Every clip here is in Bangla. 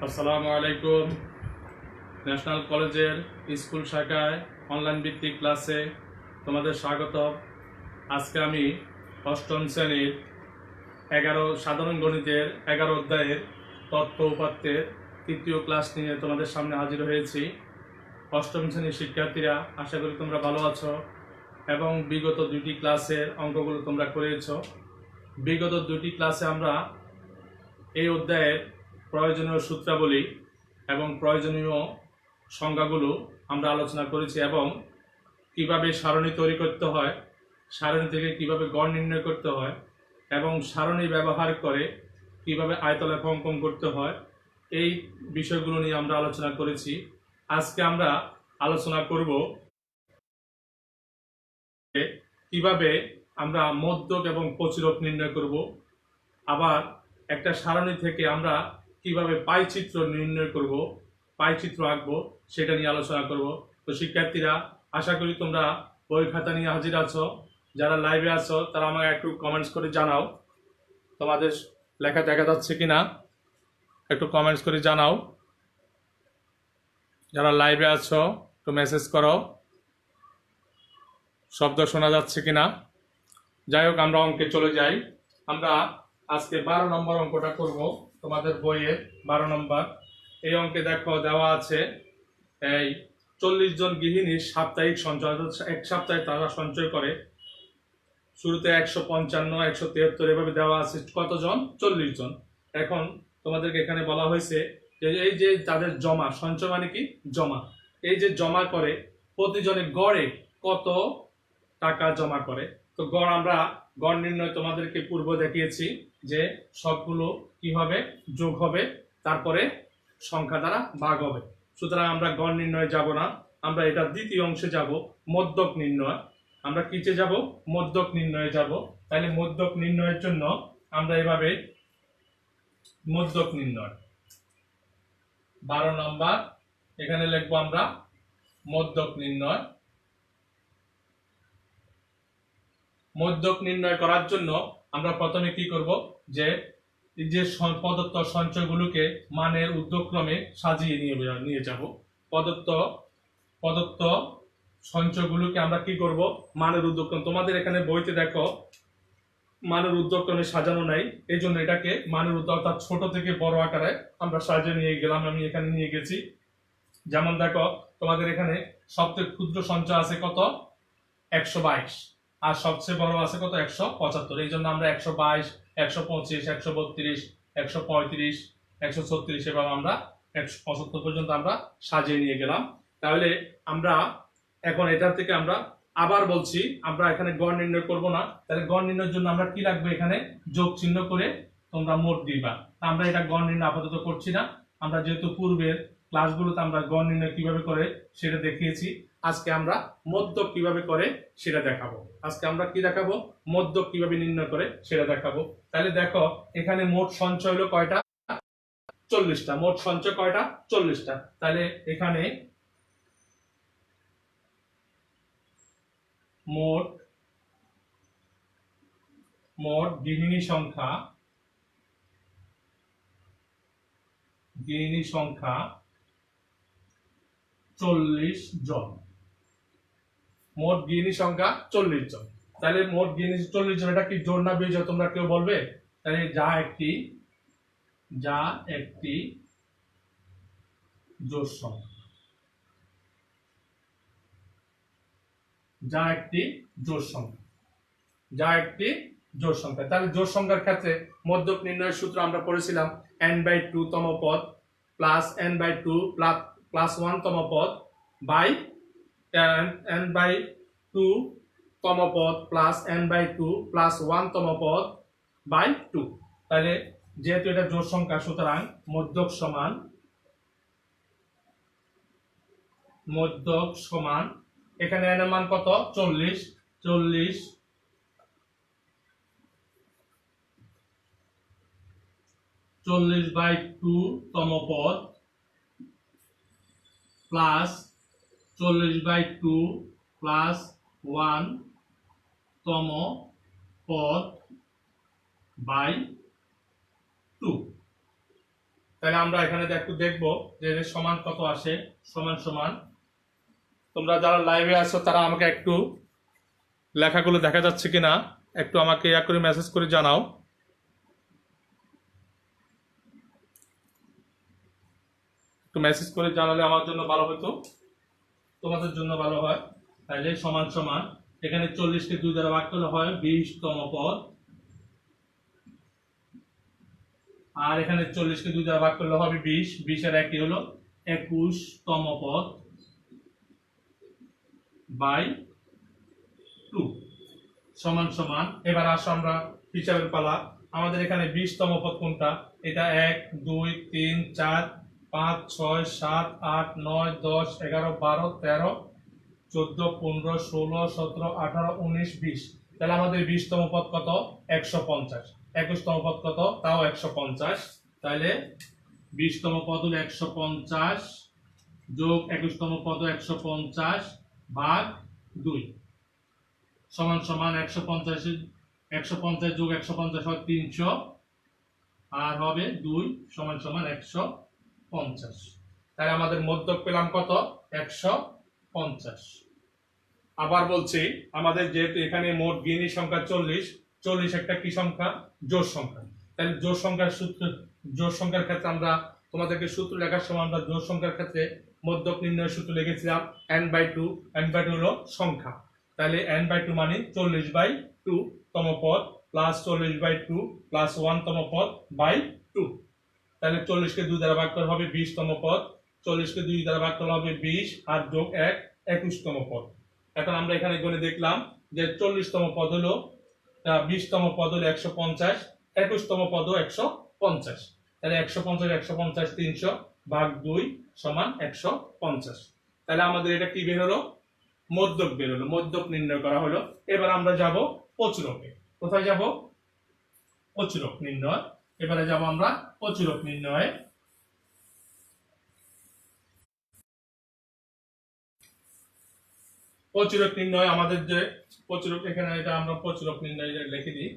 আসসালামু আলাইকুম। ন্যাশনাল কলেজের স্কুল শাখায় অনলাইন ভিত্তিক ক্লাসে তোমাদের স্বাগত। আজকে আমি অষ্টম শ্রেণীর 11 সাধারণ গণিতের 11 অধ্যায়ের তথ্য উপাত্তের তৃতীয় ক্লাস নিয়ে তোমাদের সামনে হাজির হয়েছি। অষ্টম শ্রেণীর শিক্ষার্থীরা, আশা করি তোমরা ভালো আছো এবং বিগত দুটি ক্লাসের অঙ্কগুলো তোমরা করেছো। বিগত দুটি ক্লাসে আমরা এই অধ্যায়ের প্রয়োজনীয় সূত্রাবলী এবং প্রয়োজনীয় সংজ্ঞাগুলো আমরা আলোচনা করেছি এবং কিভাবে সারণী তৈরি করতে হয়, সারণী থেকে কিভাবে গড় নির্ণয় করতে হয় এবং সারণী ব্যবহার করে কিভাবে আয়তলেখ অঙ্কন করতে হয়, এই বিষয়গুলো নিয়ে আমরা আলোচনা করেছি। আজকে আমরা আলোচনা করব কিভাবে আমরা মধ্যক এবং প্রচুরক নির্ণয় করব, আবার একটা সারণী থেকে আমরা কিভাবে পাইচিত্র নির্ণয় করব, পাইচিত্র আঁকবো, সেটা নিয়ে আলোচনা করব। তো শিক্ষার্থীরা, আশা করি তোমরা বই খাতা নিয়ে হাজির আছো। যারা লাইভে আছো তারা আমাকে একটু কমেন্টস করে জানাও তোমাদের লেখা দেখা যাচ্ছে কিনা, একটু কমেন্টস করে জানাও। যারা লাইভে আছো একটু মেসেজ করো শব্দ শোনা যাচ্ছে কিনা। যাই হোক, আমরা অঙ্কে চলে যাই। আমরা আজকে 12 নম্বর অঙ্কটা করব তোমাদের বইয়ের 12 নম্বর। এই অঙ্কে দেখো দেওয়া আছে এই 40 জন গৃহিণীর সাপ্তাহিক সঞ্চয়, এক সপ্তাহে তারা সঞ্চয় করে। শুরুতে 155, 173 এভাবে দেওয়া আছে। কতজন? 40 জন। এখন তোমাদেরকে এখানে বলা হয়েছে যে এই যে তাদের জমা, সঞ্চয় মানে কি? জমা। এই যে জমা করে প্রতিজনে গড়ে কত টাকা জমা করে। তো গড়, আমরা গড় নির্ণয় তোমাদেরকে পূর্ব দেখিয়েছি যে সবগুলো কি হবে? যোগ হবে, তারপরে সংখ্যা দ্বারা ভাগ হবে। সুতরাং আমরা গড় নির্ণয়ে যাব না, আমরা এটা দ্বিতীয় অংশে যাব, মধ্যক নির্ণয়। আমরা কিতে যাব? মধ্যক নির্ণয়ে যাব। তাহলে মধ্যক নির্ণয়ের জন্য আমরা এভাবে মধ্যক নির্ণয় 12 নম্বর এখানে লিখবো আমরা মধ্যক নির্ণয়। মধ্যক নির্ণয় করার জন্য আমরা প্রথমে কি করব, যে এই যে প্রদত্ত সঞ্চয়গুলোকে মানের ঊর্ধ্বক্রমে সাজিয়ে নিয়ে যাব। প্রদত্ত সঞ্চয়গুলোকে আমরা কি করব? মানের ঊর্ধ্বক্রম। তোমাদের এখানে বইতে দেখো মানের ঊর্ধ্বক্রমে সাজানো নাই, এই জন্য এটাকে মানের ঊর্ধ্ব, অর্থাৎ ছোট থেকে বড় আকারে আমরা সাজিয়ে নিয়ে গেলাম। আমি এখানে নিয়ে গেছি। যেমন দেখো তোমাদের এখানে সবচেয়ে ক্ষুদ্র সঞ্চয় আছে কত? 122। আর সবচেয়ে বড় আছে কত? 175। এই জন্য আমরা 122, 125, 132, 135, 136 এভাবে আমরা 175 পর্যন্ত আমরা সাজিয়ে নিয়ে গেলাম। তাহলে আমরা এখন এটার থেকে আমরা আবার বলছি, আমরা এখানে গড় নির্ণয় করব না। তাহলে গড় নির্ণয়ের জন্য আমরা কি রাখবো? এখানে যোগ চিহ্ন করে তোমরা মোট দিবা। আমরা এটা গড় নির্ণয় আপাতত করছি না। আমরা যেহেতু পূর্বের ক্লাসগুলোতে আমরা গড় নির্ণয় কিভাবে করে সেটা দেখিয়েছি, আজকে আমরা মধ্যক কিভাবে করে সেটা দেখাবো। আজকে আমরা কি দেখাবো? মধ্যক কিভাবে নির্ণয় করে সেটা দেখাবো। তাহলে দেখো এখানে মোট সঞ্চয় হলো কয়টা? 40টা। মোট সঞ্চয় কয়টা? 40টা। তাহলে এখানে মোট গৃহিণী সংখ্যা 40 জন। মোট গৃহিণী সংখ্যা 40 জন। তাহলে মোট গৃহিণী 40 জন, এটা কি জোড় না বিজোড় তোমরা কেউ বলবে? তাহলে যা একটি জোড় সংখ্যা, যা একটি জোড় সংখ্যা। তাহলে জোড় সংখ্যার ক্ষেত্রে মধ্যক নির্ণয়ের সূত্র আমরা পড়েছিলাম n/2 তম পদ প্লাস n/2 প্লাস 1 তম পদ বাই n/2 তম পদ প্লাস n/2 প্লাস 1 তম পদ বাই 2। তাহলে যেহেতু এটা জোড় সংখ্যা, সুতরাং মধ্যক সমান এখানে n এর মান কত? 40 40/2 তম পদ প্লাস 40/2 প্লাস 1 তম পদ বাই 2। তাহলে আমরা এখানে একটু দেখবো যে এর সমান কত আসে। সমান সমান, তোমরা যারা লাইভে আছো তারা আমাকে একটু লেখাগুলো দেখা যাচ্ছে কিনা একটু আমাকে ইয়া করে মেসেজ করে জানাও। একটু মেসেজ করে জানালে আমার জন্য ভালো হতো, তোমাদের জন্য ভালো হয়। তাহলে সমান সমান, এখানে 40কে 2 দ্বারা ভাগ করলে হয় 20তম পদ, আর এখানে 40কে 2 দ্বারা ভাগ করলে হবে 20, 20 এর একই হলো 21তম পদ বাই 2 সমান সমান। এবার আসো আমরা হিসাবের পালা। আমাদের এখানে 20তম পদ কোনটা? এটা 1 2 3 4 5 6 7 8 9 10 11 12 13 14 15 16 17 18 19 20। তাহলে আমাদের 20তম পদ কত? 150। 21তম পদ কত? তাও 150। তাহলে 20তম পদ হলো 150 যোগ 21তম পদ 150 ভাগ 2 সমান সমান 150 যোগ 150 হয় 300, আর হবে 2 সমান সমান 150। তাহলে আমাদের মধ্যক পেলাম কত? 150। আবার বলছি, আমাদের যেহেতু এখানে মোট গিনি সংখ্যা 40, 40 একটা কি সংখ্যা? জোড় সংখ্যা। তাহলে জোড় সংখ্যার সূত্র, জোড় সংখ্যার ক্ষেত্রে আমরা তোমাদেরকে সূত্র লেখার সময় আমরা জোড় সংখ্যার ক্ষেত্রে মধ্যক নির্ণয়ের সূত্র লিখেছিলাম n/2। n/2 হলো সংখ্যা। তাহলে n/2 মানে 40/2 তম পদ প্লাস 40/2 প্লাস 1তম পদ বাই 2। তাহলে 40কে 2 দ্বারা ভাগ করলে হবে 20তম পদ, 40কে 2 দ্বারা ভাগ করলে হবে 20 আর যোগ 1 21তম পদ। এখন আমরা এখানে গুণে দেখলাম যে 40তম পদ হলো 20তম পদ হলো 150, 21তম পদ 150। তাহলে 150 150 300 ভাগ 2 সমান 150। তাহলে আমাদের এটা কি বের হলো? মধ্যক বের হলো, মধ্যক নির্ণয় করা হলো। এবার আমরা যাব প্রচুরকে। কোথায় যাব? প্রচুরক নির্ণয়। এবারে যাব আমরা প্রচুরক নির্ণয়ে। প্রচুরক নির্ণয় আমাদের যে প্রচুরক, এখানে এটা আমরা প্রচুরক নির্ণয় লিখে দিই।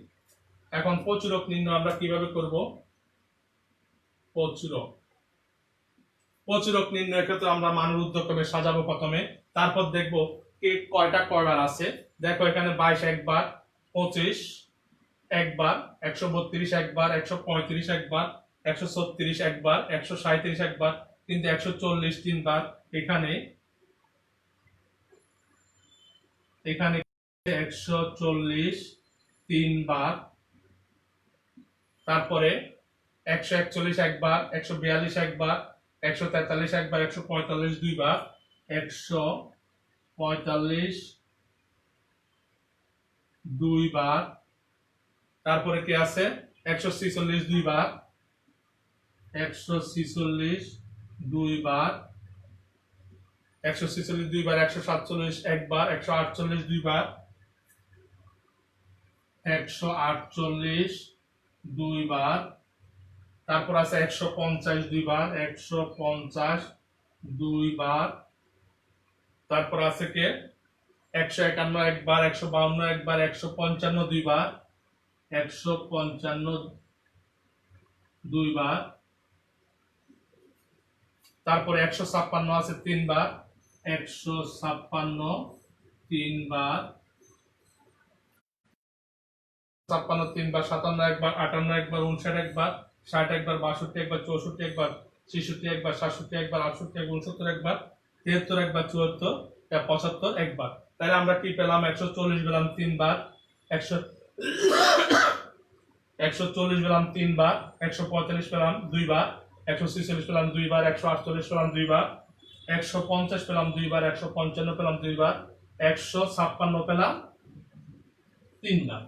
এখন প্রচুরক নির্ণয় আমরা কিভাবে করব? প্রচুরক, প্রচুরক নির্ণয়ের ক্ষেত্রে আমরা মানের ঊর্ধ্বক্রমে সাজাবো প্রথমে, তারপর দেখব কে কয়টা কয়বার আছে। দেখো এখানে 22 একবার, 25 একবার, 132 একবার, 135 একবার, 136 একবার, 137 একবার, কিন্তু 140 তিনবার। এখানে এখানে 140 তিনবার। তারপরে 141 একবার, 142 একবার, 143 একবার, 145 দুইবার, 145 দুইবার। তারপরে কি আছে? 146 দুইবার, 146 দুইবার, 146 দুইবার, 147 একবার, 148 দুইবার, 148 দুইবার। তারপর আছে 150 দুইবার, 150 দুইবার। তারপর আছে কে 151 একবার, 152 একবার, 155 দুইবার, 155 দুইবার। তারপরে 156 আছে তিনবার, 156 তিনবার, 56 তিনবার, 57 একবার, 58 একবার, 59 একবার, 60 একবার, 62 একবার, 64 একবার, 66 একবার, 67 একবার, 68 একবার, 69 একবার, 73 একবার, 74, 75 একবার। তাহলে আমরা কি পেলাম? 140 পেলাম তিনবার, 140 পেলাম তিনবার, 145 পেলাম দুইবার, 146 পেলাম দুইবার, 148 পেলাম দুইবার, 150 পেলাম দুইবার, 155 পেলাম দুইবার, 156 পেলাম তিনবার।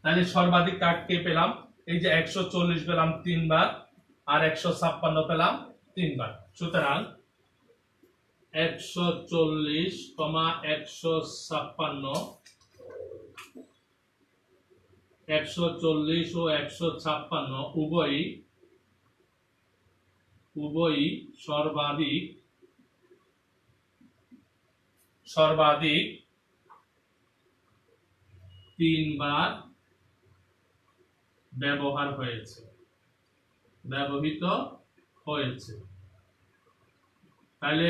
তাহলে সর্বাধিক কাটকে পেলাম এই যে 140 পেলাম তিনবার আর 156 পেলাম তিনবার। সুতরাং 140, 156, 140 ও 156 উভয়ই সর্বাধিক তিনবার ব্যবহার হয়েছে। ব্যবহৃত হয়েছে। তাহলে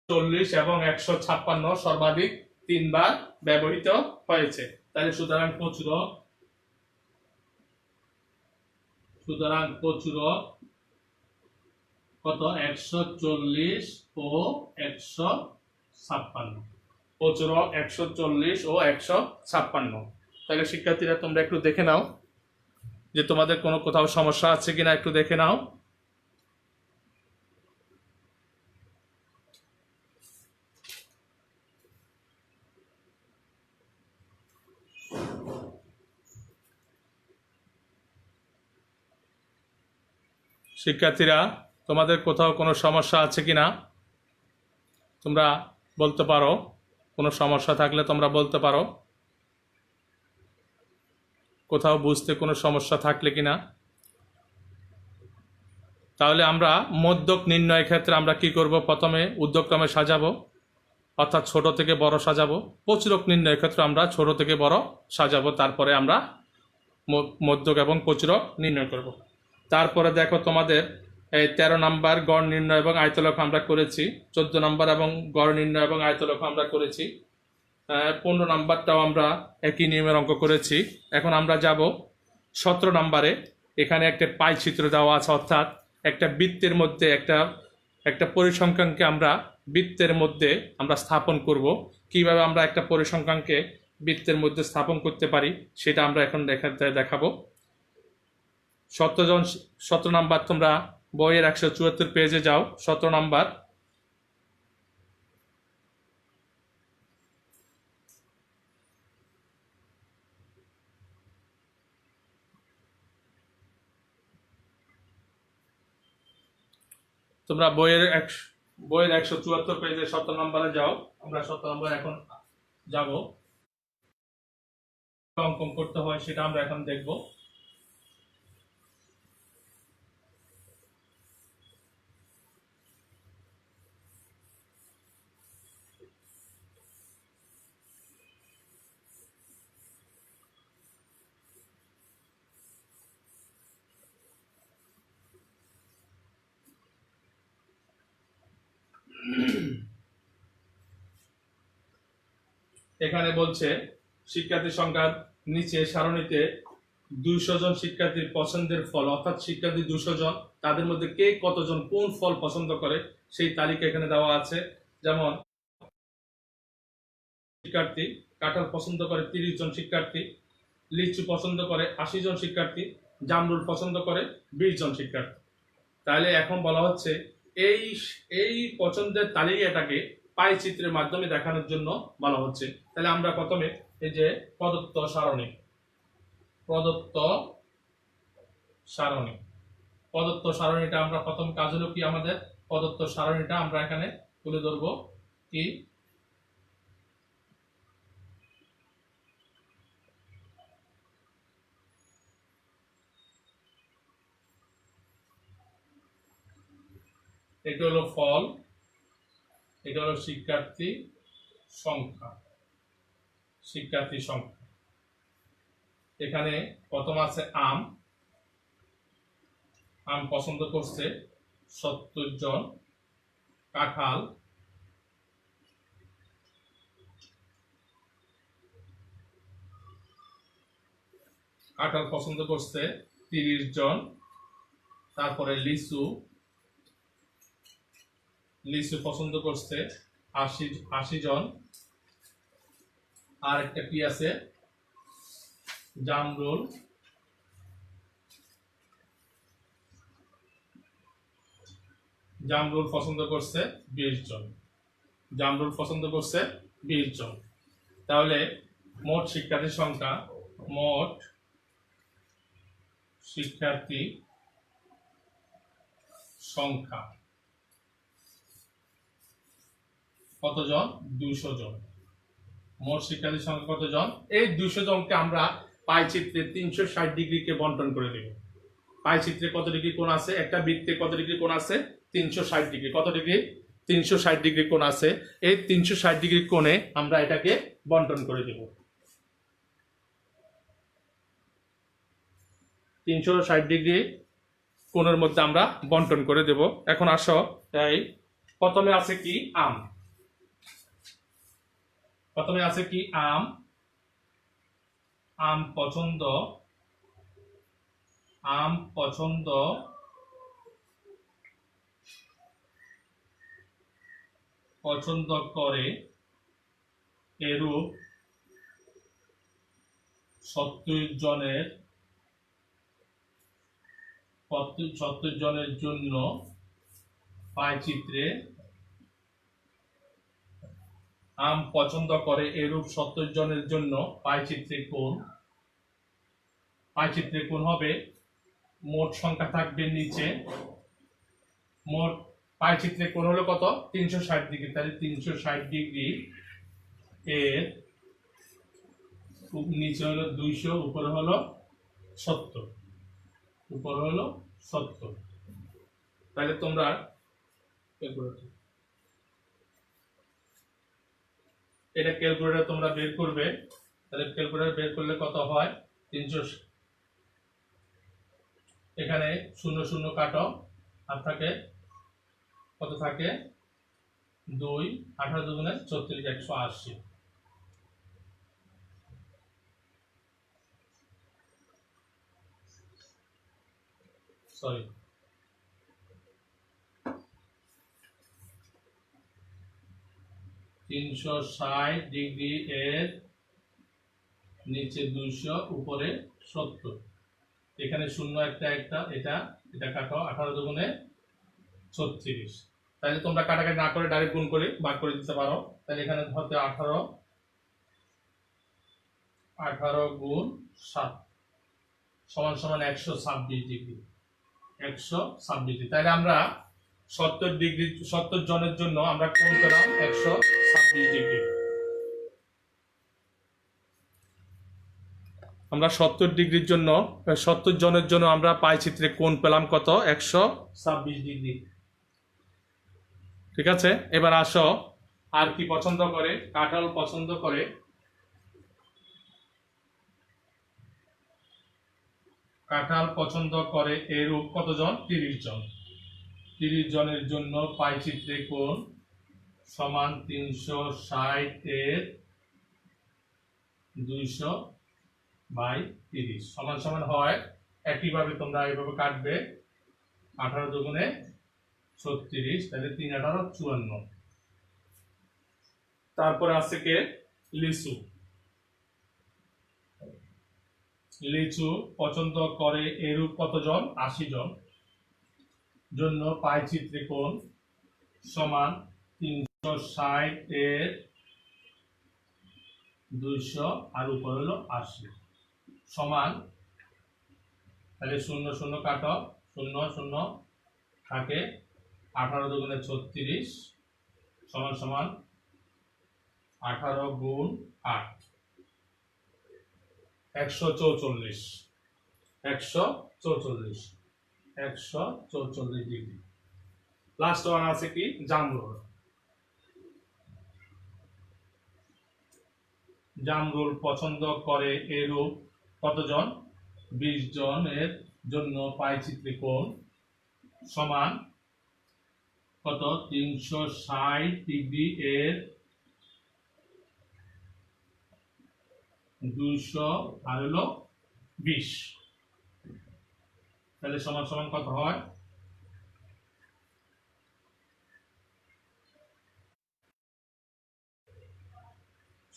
40 এবং 156 সর্বাধিক 3 বার ব্যবহৃত হয়েছে। তাহলে সুতরাং প্রচুরক কত 140 ও 156। প্রচুরক 140 ও 156। তাহলে শিক্ষার্থীরা তোমরা একটু দেখে নাও যে তোমাদের কোনো কোথাও সমস্যা আছে কিনা, একটু দেখে নাও। শিক্ষার্থীরা তোমাদের কোথাও কোনো সমস্যা আছে কিনা তোমরা বলতে পারো। কোনো সমস্যা থাকলে তোমরা বলতে পারো, কোথাও বুঝতে কোনো সমস্যা থাকলে কিনা। তাহলে আমরা মধ্যক নির্ণয়ের ক্ষেত্রে আমরা কি করব, প্রথমে উদ্যোগক্রমে সাজাবো, অর্থাৎ ছোট থেকে বড় সাজাবো। প্রচুরক নির্ণয়ের ক্ষেত্রে আমরা ছোট থেকে বড় সাজাবো, তারপরে আমরা মধ্যক এবং প্রচুরক নির্ণয় করব। তারপরে দেখো তোমাদের এই 13 নম্বর গড় নির্ণয় এবং আয়তলক্ষ্য আমরা করেছি, 14 নম্বর এবং গড় নির্ণয় এবং আয়তলক্ষ্য আমরা করেছি, 15 নম্বরটাও আমরা একই নিয়মের অঙ্ক করেছি। এখন আমরা যাব 17 নম্বরে। এখানে একটা পাই চিত্র দেওয়া আছে, অর্থাৎ একটা বৃত্তের মধ্যে একটা পরিসংখ্যানকে আমরা বৃত্তের মধ্যে আমরা স্থাপন করব। কিভাবে আমরা একটা পরিসংখ্যানকে বৃত্তের মধ্যে স্থাপন করতে পারি সেটা আমরা এখন দেখাবো। 17 নম্বর তোমরা বইয়ের 174 পেজে যাও। 17 নম্বর তোমরা বইয়ের 174 পেজে 17 নম্বরে যাও। আমরা 17 নম্বর এখন যাব, অঙ্কন করতে হয় সেটা আমরা এখন দেখব। এখানে বলছে শিক্ষার্থী সংখ্যার নিচে সারণীতে 200 জন শিক্ষার্থীর পছন্দের ফল, অর্থাৎ শিক্ষার্থী 200 জন, তাদের মধ্যে কে কতজন কোন ফল পছন্দ করে সেই তালিকা এখানে দেওয়া আছে। যেমন শিক্ষার্থী কাঁঠাল পছন্দ করে 30 জন শিক্ষার্থী, লিচু পছন্দ করে 80 জন শিক্ষার্থী, জামরুল পছন্দ করে 20 জন শিক্ষার্থী। তাহলে এখন বলা হচ্ছে এই পছন্দের তালিকাটাকে পাই চিত্রের মাধ্যমে দেখানোর জন্য বলা হচ্ছে। তাহলে আমরা প্রথমে এই যে প্রদত্ত সারণীটা আমরা প্রথম কাজ হলো কি, আমাদের প্রদত্ত সারণীটা আমরা এখানে তুলে ধরবো। কি এটা হলো ফল, এটা হলো শিক্ষার্থী সংখ্যা। এখানে প্রথম আছে আম পছন্দ করছে 70 জন, কাঁঠাল পছন্দ করছে 30 জন, তারপরে লিচু পছন্দ করছে 80 জন, আর একটা কি আছে জামরুল পছন্দ করছে 20 জন। তাহলে মোট শিক্ষার্থী সংখ্যা কতজন? 200 জন। মোট শিক্ষার্থী সংখ্যা কতজন? এই 200 জনকে আমরা পাই চিত্রে 360 ডিগ্রিকে বন্টন করে দেব। পাই চিত্রে কত ডিগ্রি কোণ আছে? একটা বৃত্তে কত ডিগ্রি কোণ আছে? 360 ডিগ্রি। কত ডিগ্রি? 360 ডিগ্রি কোণ আছে। এই 360 ডিগ্রি কোণে আমরা এটাকে বন্টন করে দেব। 360 ডিগ্রি কোণের মধ্যে আমরা বন্টন করে দেব। এখন আসো, এই প্রথমে আছে কি আম, প্রথমে আছে কি আম। আম পছন্দ, আম পছন্দ পছন্দ করে এরূপ 70 জনের জন্য পাইচিত্রে, আম পছন্দ করে এরূপ 70 জনের জন্য পাইচিত্রে কোণ। পাইচিত্রে কোণ হবে, মোট সংখ্যা থাকবে নিচে, মোট পাইচিত্রে কোণ হলো কত? 360 ডিগ্রি। তাহলে 360 ডিগ্রি এর নিচে হলো 200, উপরে হলো 70, উপরে হলো 70। তাহলে তোমরা এটা ক্যালকুলেটর তোমরা বের করবে। তাহলে ক্যালকুলেটর বের করলে কত হয়? 300, এখানে 0 0 কাটো, আর থাকে কত? থাকে 2, 18 দুগুণে 34, 180। সরি, 360 ডিগ্রি এর নিচে 200, উপরে 70। এখানে 0 একটা, এটা কাটো, 18 দুগুণে 36। তাহলে তোমরা কাটাকাটি না করে ডাইরেক্ট গুণ করে ভাগ করে দিতে পারো। তাহলে এখানে ধরতে 18 গুণ 7 সমান সমান 126 ডিগ্রি। 126 ডিগ্রি। তাহলে আমরা 70 জনের জন্য আমরা কোণ পেলাম 126 ডিগ্রি। আমরা 70 জনের জন্য আমরা পাইচিত্রে কোণ পেলাম কত? 126 ডিগ্রি। ঠিক আছে, এবার আসো, আর কি পছন্দ করে? কাঁঠাল পছন্দ করে, কাঁঠাল পছন্দ করে এরূপ কতজন? 30 জন। 30 জনের জন্য পাইচিত্রে কোণ সমান 360 এর 200/30 সমান সমান হয়। একইভাবে তোমরা এইভাবে কাটবে, 18 দুগুণে 36, তাহলে 3 18 54। তারপরে আছে কে? লিচু। লিচু পছন্দ করে এরূপ কতজন? 80 জন। জন্য পাইচিত্রে কোণ সমান 360 এর 200, আর উপর হলো 80 সমান, তাহলে 0 0 কাটো, 0 0 থাকে, 18 দুগুণে 36 সমান সমান 18 গুণ 8, 144। 144 ডিগ্রি। লাস্ট ওয়ান আছে কি? জামরুল। জামরুল পছন্দ করে এরূপ কতজন? 20 জনের জন্য পাইচিত্রে কোণ সমান কত? 360 ডিগ্রি এর 200, আর হলো 20। তাহলে সমান সমান কত হয়?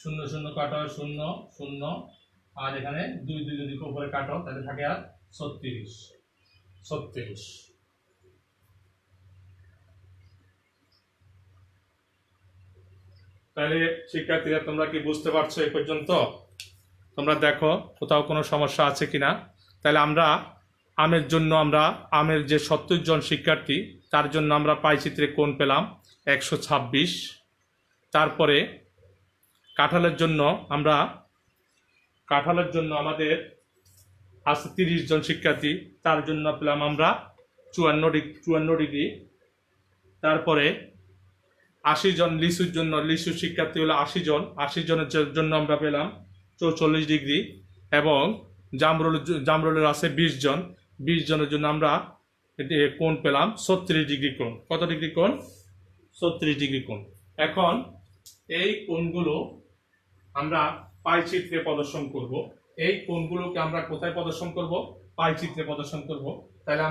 0 0 কাটো, 0 0, আর এখানে 2 2 যদি উপরে কাটো তাহলে থাকে আর 36। তাহলে শিক্ষার্থীরা তোমরা কি বুঝতে পারছো এই পর্যন্ত? তোমরা দেখো কোথাও কোনো সমস্যা আছে কিনা। তাহলে আমরা আমের জন্য, আমের যে 70 জন শিক্ষার্থী তার জন্য আমরা পাইচিত্রে কোণ পেলাম 126। তারপরে কাঁঠালের জন্য আমাদের আছে 30 জন শিক্ষার্থী, তার জন্য পেলাম আমরা 54 ডিগ্রি। তারপরে 80 জন লিচুর জন্য, লিচু শিক্ষার্থী হলো 80 জন, 80 জনের জন্য আমরা পেলাম 44 ডিগ্রি। এবং জামরুলের আছে 20 জন। 20 জনের জন্য আমরা কোণ পেলাম 36 ডিগ্রি কোণ। কত ডিগ্রি কোণ? 36 ডিগ্রি কোণ। এখন এই কোণগুলো আমরা পাই চিত্রে প্রদর্শন করব। এই কোণগুলোকে আমরা কোথায় প্রদর্শন করব? পাই চিত্রে প্রদর্শন করব। তাহলে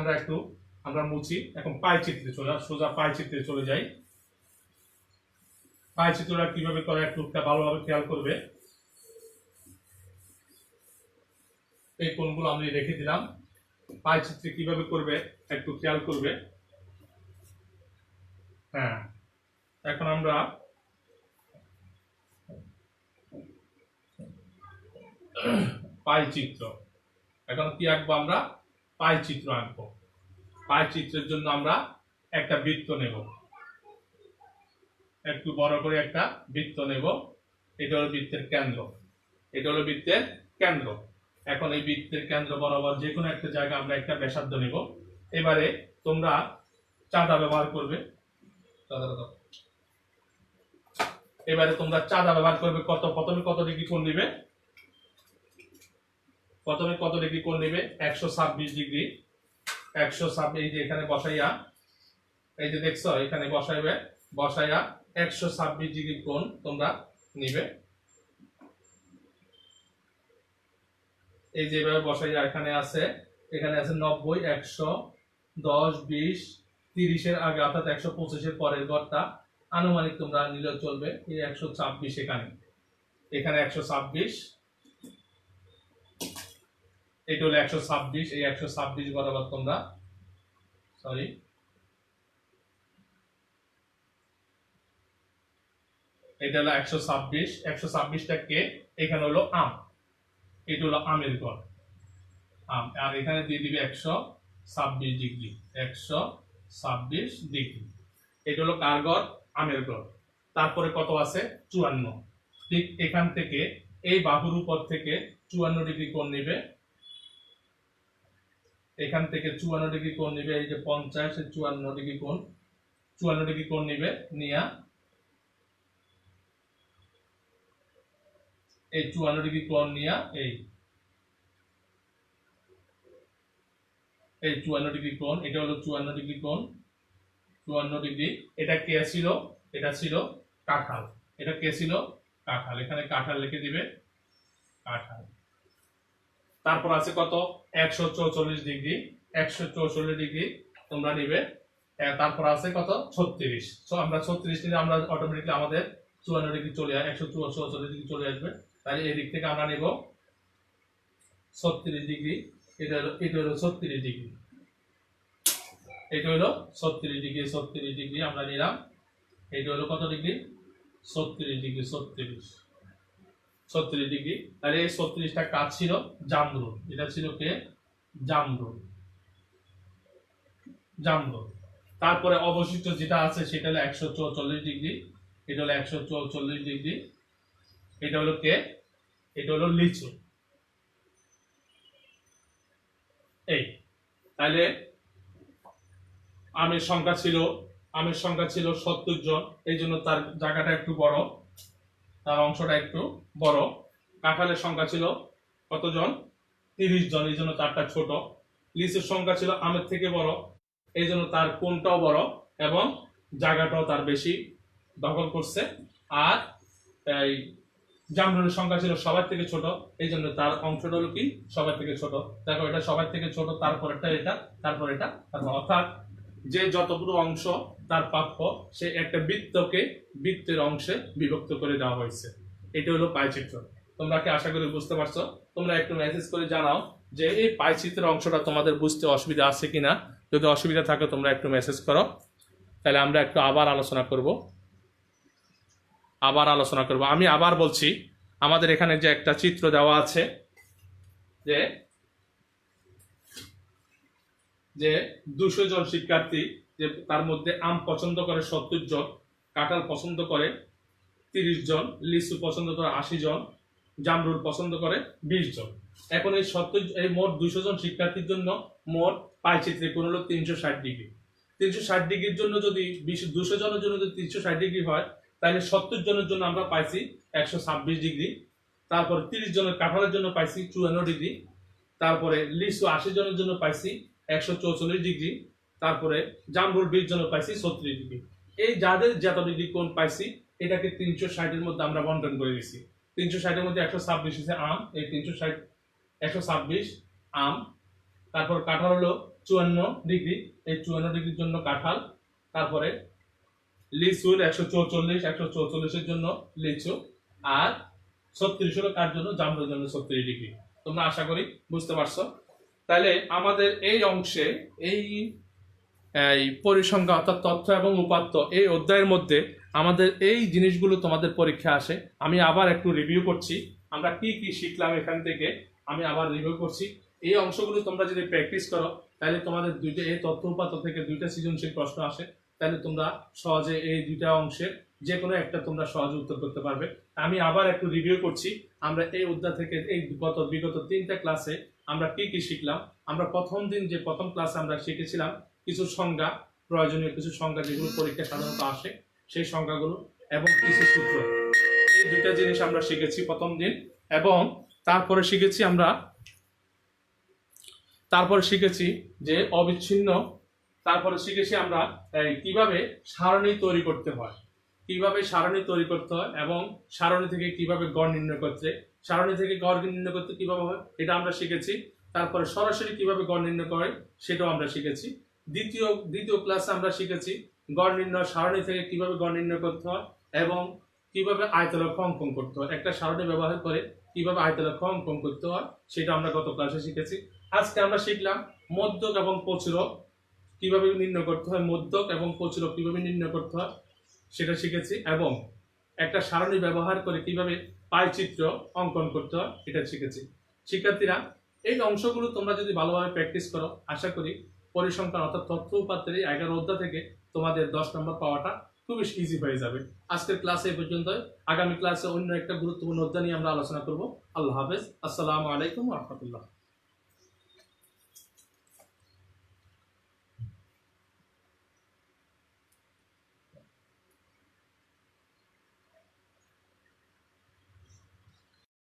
আমরা মুছি, এখন পাই চিত্রে সোজা পাই চিত্রে চলে যাই। পাই চিত্রটা কিভাবে করে একটু ভালোভাবে খেয়াল করবে। এই কোণগুলো আমি রেখে দিলাম, পাই চিত্রে কিভাবে করবে একটু খেয়াল করবে। হ্যাঁ, এখন আমরা পাই চিত্র, এখন কি আঁকবো? আমরা পাই চিত্র আঁকবো। পাই চিত্রের জন্য আমরা একটা বৃত্ত নেব, একটু বড় করে একটা বৃত্ত নেব। এটা হলো বৃত্তের কেন্দ্র, এটা হলো বৃত্তের কেন্দ্র। এখন এই বৃত্তের কেন্দ্র বরাবর যে কোনো একটা জায়গা আমরা একটা ব্যাসার্ধ নেব। এবারে তোমরা চাঁদা ব্যবহার করবে। এবারে তোমরা চাঁদা ব্যবহার করবে। প্রথমে কত ডিগ্রি কোণ নিবে? প্রথমে কত ডিগ্রি কোণ নিবে? 126 ডিগ্রি। 126, এই যে এখানে বসাইয়া, এই যে দেখছো এখানে বসাইয়া 126 ডিগ্রি কোণ তোমরা নিবে। এই যে এভাবে বসাইয়া এখানে আছে 90, 110, 20, 30 এর আগে অর্থাৎ 125 এর পরের ঘরটা আনুমানিক তোমরা নিলে চলবে। এই 126 এখানে 126, এটা হলো 126। এই 126 বরাবর তোমরা এটা হলো 126। 126টা কে? এখানে হলো আম, এটা হলো আমের গড়, আম। আর এখানে দিয়ে দিবে 126 ডিগ্রি। 126 ডিগ্রি, এটা হলো কার গড়? আমের গড়। তারপরে কত আছে? 54। ঠিক এখান থেকে এই বাহুর উপর থেকে 54 ডিগ্রি কোণ নিবে। এখান থেকে 54 ডিগ্রি কোণ নিবে। এই যে 50, 54 ডিগ্রি কোণ, 54 ডিগ্রি কোণ নিবে। নিয়া এই 54 ডিগ্রি কোণ নিয়া এই 54 ডিগ্রি কোণ, এটা হলো 54 ডিগ্রি কোণ। 54 ডিগ্রি। এটা কে ছিল? এটা ছিল কাঁঠাল। এটা কে ছিল? কাঁঠাল। এখানে কাঁঠাল লিখে দিবে, কাঁঠাল। তারপর আছে কত? 144 ডিগ্রি। 144 ডিগ্রি তোমরা নিবে। তারপর আছে কত? 36। আমরা 36 নিলে আমরা অটোমেটিকলি আমাদের 54 ডিগ্রি চলে আসবে, 144 ডিগ্রি চলে আসবে। তাহলে এই দিক থেকে আমরা নিব 36 ডিগ্রি। এটা হলো 36 ডিগ্রি। এটা হলো 36 ডিগ্রি। 36 ডিগ্রি আমরা নিলাম। এটা হলো কত ডিগ্রি? 36 ডিগ্রি। 36 ডিগ্রি। তাহলে এই 36টা কাজ ছিল জামরুল। এটা ছিল কে? জামরুল। তারপরে অবশিষ্ট যেটা আছে সেটা হলো 144 ডিগ্রি। এটা হলো 144 ডিগ্রি। এটা হলো কে? এটা হলো লিচু। এই তাহলে আমের সংখ্যা ছিল 70 জন, এই জন্য তার জায়গাটা একটু বড়, তার অংশটা একটু বড়। কাঁঠালের সংখ্যা ছিল কতজন? 30 জন, এই জন্য তারটা ছোট। লিচুর সংখ্যা ছিল আমের থেকে বড়, এই জন্য তার কোণটাও বড় এবং জায়গাটাও তার বেশি দখল করছে। আর এই জামরুলের সংখ্যা ছিল সবার থেকে ছোট, এই জন্য তার অংশটা হলো কি? সবার থেকে ছোট। দেখো এটা সবার থেকে ছোট, তারপরটা এটা, তারপর এটা, তারপর অর্থাৎ যে যতগুলো অংশ তার প্রাপ্য সে একটা বৃত্তকে বৃত্তের অংশে বিভক্ত করে দেওয়া হয়েছে। এটা হলো পাইচিত্র। তোমরা কি আশা করি বুঝতে পারছো? তোমরা একটু মেসেজ করে জানাও যে এই পাইচিত্রের অংশটা তোমাদের বুঝতে অসুবিধা আছে কিনা। যদি অসুবিধা থাকে তোমরা একটু মেসেজ করো, তাহলে আমরা একটু আবার আলোচনা করব। আমি আবার বলছি, আমাদের এখানে যে একটা চিত্র দেওয়া আছে যে 200 জন শিক্ষার্থী, যে তার মধ্যে আম পছন্দ করে 70 জন, কাঁঠাল পছন্দ করে 30 জন, লিচু পছন্দ করে 80 জন, জামরুল পছন্দ করে 20 জন। এখন এই মোট 200 জন শিক্ষার্থীর জন্য মোট পাইচিত্রের কোণ হলো 360 ডিগ্রি। 360 ডিগ্রির জন্য যদি 200 জনের জন্য যদি 360 ডিগ্রি হয়, তাহলে 70 জনের জন্য আমরা পাইছি 126 ডিগ্রি। তারপর 30 জনের কাঁঠালের জন্য পাইছি 54 ডিগ্রি। তারপরে লিচু 80 জনের জন্য পাইছি 144 ডিগ্রি, তারপরে জামরুল 20 জনের পাইছি 36 ডিগ্রি। এই যাদের যত ডিগ্রি কোণ পাইছি এটাকে 360 এর মধ্যে আমরা বন্টন করে দিছি। 360 এর মধ্যে 126 হচ্ছে আম, এই 360 126 আম। তারপর কাঁঠাল হলো 54 ডিগ্রি, এই 54 ডিগ্রির জন্য কাঁঠাল। তারপরে লিচুর 144 এর জন্য লিচু, আর 36 হলো কার জন্য, জামরুলের জন্য 36 ডিগ্রি। তোমরা আশা করি বুঝতে পারছো। তাহলে আমাদের এই অংশে এই পরিসংখ্যান অর্থাৎ তথ্য এবং উপাত্ত এই অধ্যায়ের মধ্যে আমাদের এই জিনিসগুলো তোমাদের পরীক্ষা আসে। আমি আবার একটু রিভিউ করছি আমরা কি কি শিখলাম এখান থেকে, আমি আবার রিভিউ করছি। এই অংশগুলো তোমরা যদি প্র্যাকটিস করো তাহলে তোমাদের দুইটা এই তথ্য উপাত্ত থেকে দুইটা সৃজনশীল প্রশ্ন আসে, তাহলে তোমরা সহজে এই দুইটা অংশের যে কোনো একটা তোমরা সহজে উত্তর করতে পারবে। আমি আবার একটু রিভিউ করছি আমরা এই অধ্যায় থেকে এই বিগত 3টা ক্লাসে আমরা কি কি শিখলাম। আমরা প্রথম দিন যে প্রথম ক্লাসে আমরা শিখেছিলাম কিছু সংজ্ঞা, প্রয়োজনীয় কিছু সংজ্ঞা যেগুলো পরীক্ষা সাধারণত আসে, সেই সংজ্ঞাগুলো এবং কিছু সূত্র, এই দুইটা জিনিস আমরা শিখেছি প্রথম দিন। এবং তারপরে শিখেছি যে অবিচ্ছিন্ন, তারপরে শিখেছি আমরা কিভাবে সারণী তৈরি করতে হয়, এবং সারণী থেকে কিভাবে গড় নির্ণয় করতে, সারণী থেকে গড় নির্ণয় করতে কিভাবে হয় এটা আমরা শিখেছি। তারপরে সরাসরি কিভাবে গড় নির্ণয় করে সেটাও আমরা শিখেছি। দ্বিতীয় ক্লাসে আমরা শিখেছি গড় নির্ণয় সারণী থেকে কিভাবে গড় নির্ণয় করতে হয় এবং কিভাবে আয়তলক্ষ্য অঙ্কন করতে হয়, একটা সারণী ব্যবহার করে কিভাবে আয়তলক্ষ্য অঙ্কন করতে হয় সেটা আমরা গত ক্লাসে শিখেছি। আজকে আমরা শিখলাম মধ্যক এবং প্রচুরক কিভাবে নির্ণয় করতে হয়, মধ্যক এবং প্রচুরক কিভাবে নির্ণয় করতে হয় সেটা শিখেছি, এবং একটা সারণী ব্যবহার করে কিভাবে পাইচিত্র অঙ্কন করতে হয় এটা শিখেছি। শিক্ষার্থীরা, এই অংশগুলো তোমরা যদি ভালোভাবে প্র্যাকটিস করো আশা করি পরিসংখ্যান অর্থাৎ তথ্য উপাত্তের 11 অধ্যায় থেকে তোমাদের 10 নম্বর পাওয়াটা খুবই ইজি হয়ে যাবে। আজকের ক্লাসে এই পর্যন্ত। আগামী ক্লাসে অন্য একটা গুরুত্বপূর্ণ অধ্যায় নিয়ে আমরা আলোচনা করব। আল্লাহ হাফেজ। আসসালামু আলাইকুম ওয়া রাহমাতুল্লাহ।